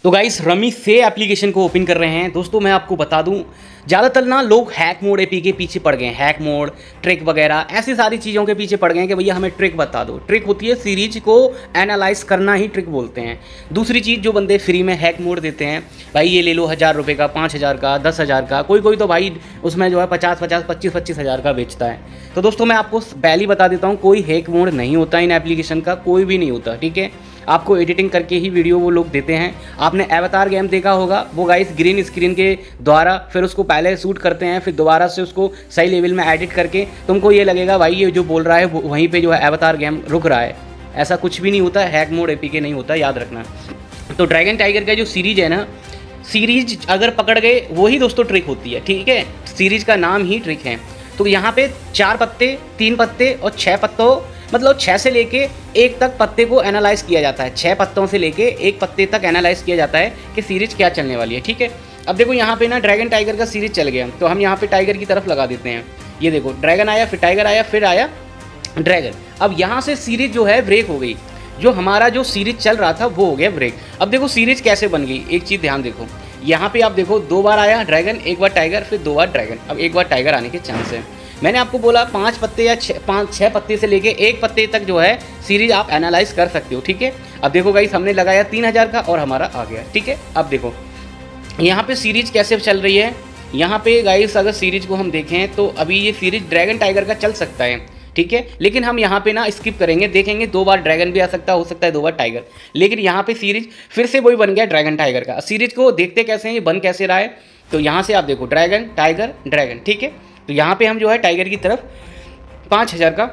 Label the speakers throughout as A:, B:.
A: तो guys rummy से application को ओपन कर रहे हैं। दोस्तों मैं आपको बता दूं, ज़्यादातर ना लोग हैक मोड एपी के पीछे पड़ गए हैं। हैक मोड, ट्रिक वगैरह ऐसी सारी चीज़ों के पीछे पड़ गए हैं कि भैया हमें ट्रिक बता दो। ट्रिक होती है सीरीज को एनालाइज करना ही ट्रिक बोलते हैं। दूसरी चीज़ जो बंदे फ्री में हैक मोड देते हैं, भाई ये ले लो 1000 रुपये का, 5000 का, 10,000 का, कोई तो भाई उसमें जो है 50-50, 25-25 का बेचता है। तो दोस्तों मैं आपको पहले ही बता देता हूँ, कोई हैक मोड नहीं होता इन एप्लीकेशन का, कोई भी नहीं होता, ठीक है। आपको एडिटिंग करके ही वीडियो वो लोग देते हैं। आपने एवतार गेम देखा होगा, वो गाइस ग्रीन स्क्रीन के द्वारा फिर उसको पहले शूट करते हैं, फिर दोबारा से उसको सही लेवल में एडिट करके तुमको ये लगेगा भाई ये जो बोल रहा है वहीं पे जो है एवतार गेम रुक रहा है। ऐसा कुछ भी नहीं होता, हैक मोड एपीके नहीं होता, याद रखना। तो ड्रैगन टाइगर का जो सीरीज है ना, सीरीज अगर पकड़ गए वही दोस्तों ट्रिक होती है, ठीक है। सीरीज का नाम ही ट्रिक है। तो यहाँ पे 4 पत्ते, 3 पत्ते और 6 पत्तों, मतलब 6 से लेके 1 तक पत्ते को एनालाइज किया जाता है। 6 पत्तों से लेके 1 पत्ते तक एनालाइज किया जाता है कि सीरीज क्या चलने वाली है, ठीक है। अब देखो यहाँ पे ना ड्रैगन टाइगर का सीरीज चल गया, तो हम यहाँ पे टाइगर की तरफ लगा देते हैं। ये देखो ड्रैगन आया, फिर टाइगर आया, फिर आया ड्रैगन। अब यहाँ से सीरीज जो है ब्रेक हो गई, जो हमारा जो सीरीज चल रहा था वो हो गया ब्रेक। अब देखो सीरीज कैसे बन गई, एक चीज़ ध्यान देखो। यहाँ पे आप देखो 2 बार आया ड्रैगन, 1 बार टाइगर, फिर 2 बार ड्रैगन। अब 1 बार टाइगर आने के चांस है। मैंने आपको बोला 5 पत्ते या 5-6 पत्ते से लेके 1 पत्ते तक जो है सीरीज आप एनालाइज कर सकते हो, ठीक है। अब देखो गाइस हमने लगाया 3000 का और हमारा आ गया, ठीक है। अब देखो यहाँ पे सीरीज कैसे चल रही है। यहाँ पे गाइस अगर सीरीज को हम देखें तो अभी ये सीरीज ड्रैगन टाइगर का चल सकता है, ठीक है। लेकिन हम यहाँ पे ना स्किप करेंगे, देखेंगे 2 बार ड्रैगन भी आ सकता है, हो सकता है 2 बार टाइगर। लेकिन यहाँ पे सीरीज फिर से वही बन गया ड्रैगन टाइगर का। सीरीज को देखते कैसे हैं, ये बन कैसे रहा है। तो यहाँ से आप देखो ड्रैगन टाइगर ड्रैगन, ठीक है। तो यहाँ पे हम जो है टाइगर की तरफ 5000 का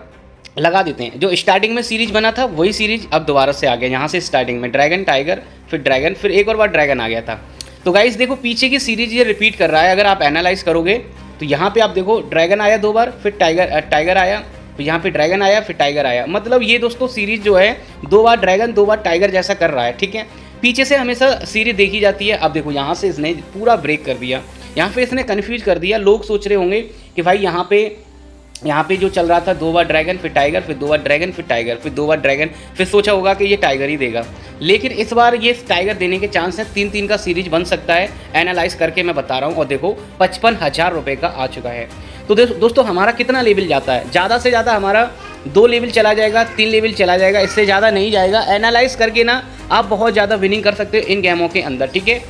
A: लगा देते हैं। जो स्टार्टिंग में सीरीज बना था वही सीरीज अब दोबारा से आ गया। यहाँ से स्टार्टिंग में ड्रैगन टाइगर, फिर ड्रैगन, फिर एक और बार ड्रैगन आ गया था। तो गाइस देखो पीछे की सीरीज ये रिपीट कर रहा है। अगर आप एनालाइज करोगे तो यहाँ पे आप देखो ड्रैगन आया 2 बार, फिर टाइगर आया, तो यहाँ पे ड्रैगन आया, फिर टाइगर आया। मतलब ये दोस्तों सीरीज जो है 2 बार ड्रैगन 2 बार टाइगर जैसा कर रहा है, ठीक है। पीछे से हमेशा सीरीज देखी जाती है। अब देखो यहाँ से इसने पूरा ब्रेक कर दिया, यहाँ पे इसने कन्फ्यूज कर दिया। लोग सोच रहे होंगे कि भाई यहाँ पे जो चल रहा था 2 बार ड्रैगन, फिर टाइगर, फिर 2 बार ड्रैगन, फिर टाइगर, फिर 2 बार ड्रैगन, फिर सोचा होगा कि ये टाइगर ही देगा। लेकिन इस बार ये टाइगर देने के चांस हैं। 3-3 का सीरीज बन सकता है, एनालाइज करके मैं बता रहा हूँ। और देखो 55,000 रुपये का आ चुका है। तो दोस्तों हमारा कितना लेवल जाता है, ज़्यादा से ज़्यादा हमारा 2 लेवल चला जाएगा, 3 लेवल चला जाएगा, इससे ज़्यादा नहीं जाएगा। एनालाइज करके ना आप बहुत ज़्यादा विनिंग कर सकते हो इन गेमों के अंदर, ठीक है।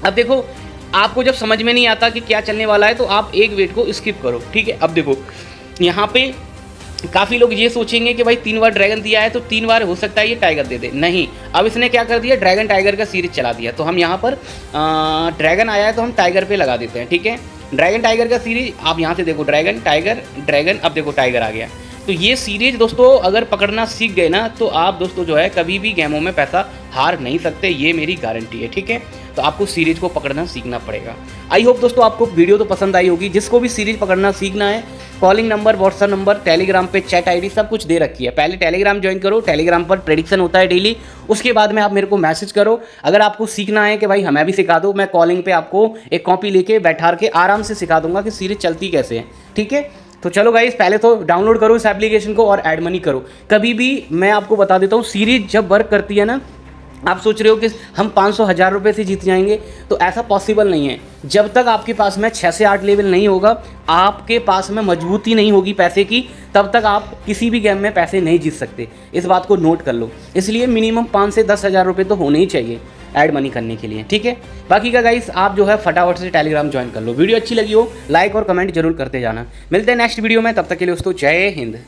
A: अब देखो आपको जब समझ में नहीं आता कि क्या चलने वाला है तो आप एक वेट को स्किप करो, ठीक है। अब देखो यहाँ पे काफ़ी लोग ये सोचेंगे कि भाई 3 बार ड्रैगन दिया है तो 3 बार हो सकता है ये टाइगर दे दे। नहीं, अब इसने क्या कर दिया, ड्रैगन टाइगर का सीरीज चला दिया। तो हम यहाँ पर ड्रैगन आया है तो हम टाइगर पे लगा देते हैं, ठीक है। ड्रैगन टाइगर का सीरीज आप यहाँ से देखो ड्रैगन टाइगर ड्रैगन, अब देखो टाइगर आ गया। तो ये सीरीज दोस्तों अगर पकड़ना सीख गए ना तो आप दोस्तों जो है कभी भी गेमों में पैसा हार नहीं सकते, ये मेरी गारंटी है, ठीक है। तो आपको सीरीज को पकड़ना सीखना पड़ेगा। आई होप दोस्तों आपको वीडियो तो पसंद आई होगी। जिसको भी सीरीज पकड़ना सीखना है, calling number, WhatsApp number, Telegram पे चैट आईडी सब कुछ दे रखी है। पहले टेलीग्राम ज्वाइन करो, टेलीग्राम पर प्रेडिक्शन होता है डेली, उसके बाद में आप मेरे को मैसेज करो। अगर आपको सीखना है कि भाई हमें भी सिखा दो, मैं कॉलिंग पे आपको एक कॉपी लेके बैठा के आराम से सिखा दूंगा कि सीरीज चलती कैसे है, ठीक है। तो चलो गाइस पहले तो डाउनलोड करो इस एप्लीकेशन को और ऐड मनी करो। कभी भी मैं आपको बता देता हूँ, सीरीज जब वर्क करती है ना, आप सोच रहे हो कि हम 500,000 रुपये से जीत जाएंगे, तो ऐसा पॉसिबल नहीं है। जब तक आपके पास में 6 से 8 लेवल नहीं होगा, आपके पास में मजबूती नहीं होगी पैसे की, तब तक आप किसी भी गेम में पैसे नहीं जीत सकते। इस बात को नोट कर लो। इसलिए मिनिमम 5 से 10,000 रुपये तो होने ही चाहिए ऐड मनी करने के लिए, ठीक है। बाकी का गाइस आप जो है फटाफट से टेलीग्राम ज्वाइन कर लो। वीडियो अच्छी लगी हो लाइक और कमेंट जरूर करते जाना। मिलते हैं नेक्स्ट वीडियो में, तब तक के लिए दोस्तों जय हिंद।